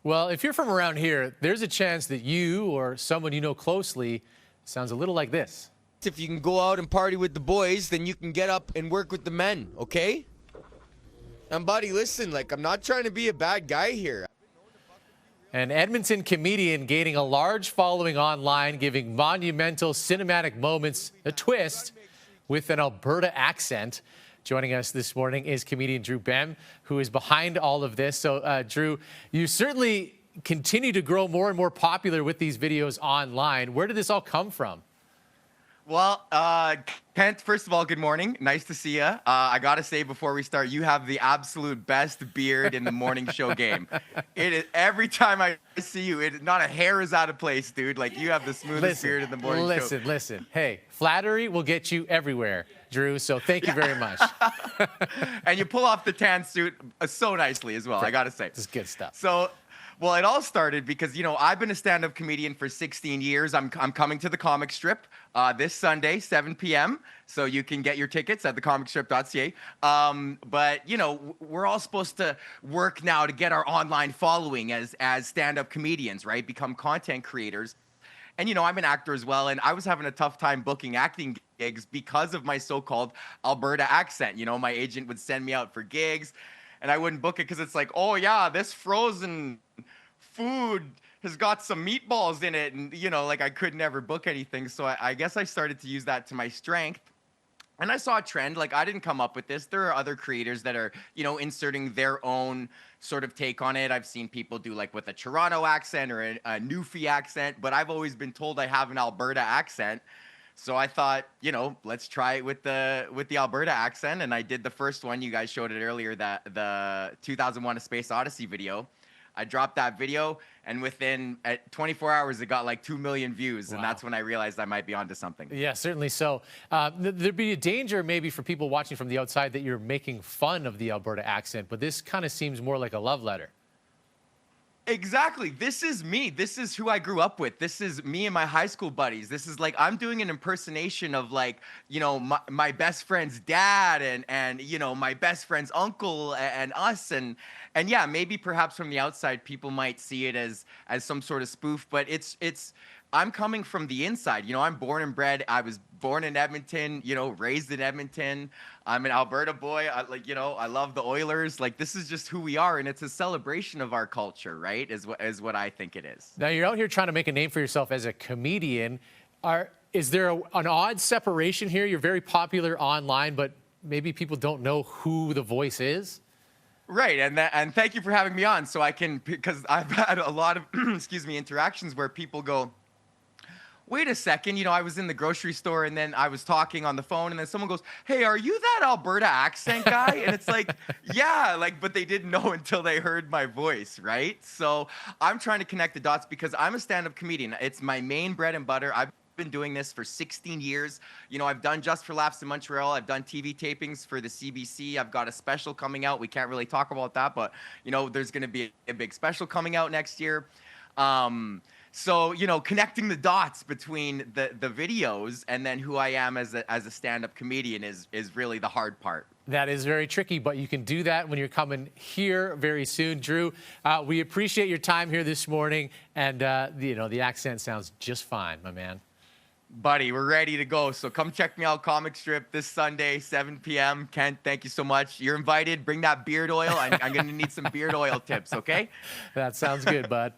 Well, if you're from around here, there's a chance that you or someone you know closely sounds a little like this. If you can go out and party with the boys, then you can get up and work with the men, okay? And buddy, listen, like, I'm not trying to be a bad guy here. An Edmonton comedian gaining a large following online, giving monumental cinematic moments a twist with an Alberta accent. Joining us this morning is comedian Drew Behm, who is behind all of this. So, Drew, you certainly continue to grow more and more popular with these videos online. Where did this all come from? Well, Kent, first of all, good morning. Nice to see you. I got to say before we start, you have the absolute best beard in the morning show game. It is, every time I see you, not a hair is out of place, dude. Like, you have the smoothest beard in the morning show. Listen. Hey, flattery will get you everywhere, Drew, so thank you very much. And you pull off the tan suit so nicely as well, I got to say. This is good stuff. So, well, it all started because, you know, I've been a stand-up comedian for 16 years. I'm coming to the comic strip this Sunday, 7 p.m., so you can get your tickets at thecomicstrip.ca. But, you know, we're all supposed to work now to get our online following as stand-up comedians, right? Become content creators. And, you know, I'm an actor as well, and I was having a tough time booking acting gigs because of my so-called Alberta accent. You know, my agent would send me out for gigs, and I wouldn't book it because it's like, oh, yeah, this frozen food has got some meatballs in it. And, you know, like, I could never book anything. So I guess I started to use that to my strength. And I saw a trend. Like, I didn't come up with this. There are other creators that are, you know, inserting their own sort of take on it. I've seen people do, like, with a Toronto accent or a Newfie accent. But I've always been told I have an Alberta accent. So I thought, you know, let's try it with the Alberta accent. And I did the first one. You guys showed it earlier, that the 2001: A Space Odyssey video. I dropped that video, and within 24 hours, it got like 2 million views. Wow. And that's when I realized I might be onto something. Yeah, certainly so. There'd be a danger maybe for people watching from the outside that you're making fun of the Alberta accent, but this kind of seems more like a love letter. Exactly. This is me. This is who I grew up with. This is me and my high school buddies. This is like, I'm doing an impersonation of, like, you know, my best friend's dad and you know, my best friend's uncle and us. And yeah, maybe perhaps from the outside, people might see it as some sort of spoof, but I'm coming from the inside. You know, I'm born and bred. I was born in Edmonton, you know, raised in Edmonton. I'm an Alberta boy. I love the Oilers. Like, this is just who we are, and it's a celebration of our culture, right? Is what I think it is. Now, you're out here trying to make a name for yourself as a comedian. Is there an odd separation here? You're very popular online, but maybe people don't know who the voice is? Right, and thank you for having me on, so I can, because I've had a lot of, excuse me, interactions where people go, wait a second, you know, I was in the grocery store and then I was talking on the phone and then someone goes, hey, are you that Alberta accent guy? And it's like, yeah, like, but they didn't know until they heard my voice, right? So I'm trying to connect the dots because I'm a stand-up comedian. It's my main bread and butter. I've been doing this for 16 years. You know, I've done Just for Laughs in Montreal. I've done TV tapings for the CBC. I've got a special coming out. We can't really talk about that, but, you know, there's going to be a big special coming out next year. So, you know, connecting the dots between the videos and then who I am as a stand-up comedian is really the hard part. That is very tricky, but you can do that when you're coming here very soon. Drew, we appreciate your time here this morning, and, you know, the accent sounds just fine, my man. Buddy, we're ready to go. So come check me out, Comic Strip, this Sunday, 7 p.m. Kent, thank you so much. You're invited. Bring that beard oil. I'm going to need some beard oil tips, okay? That sounds good, bud.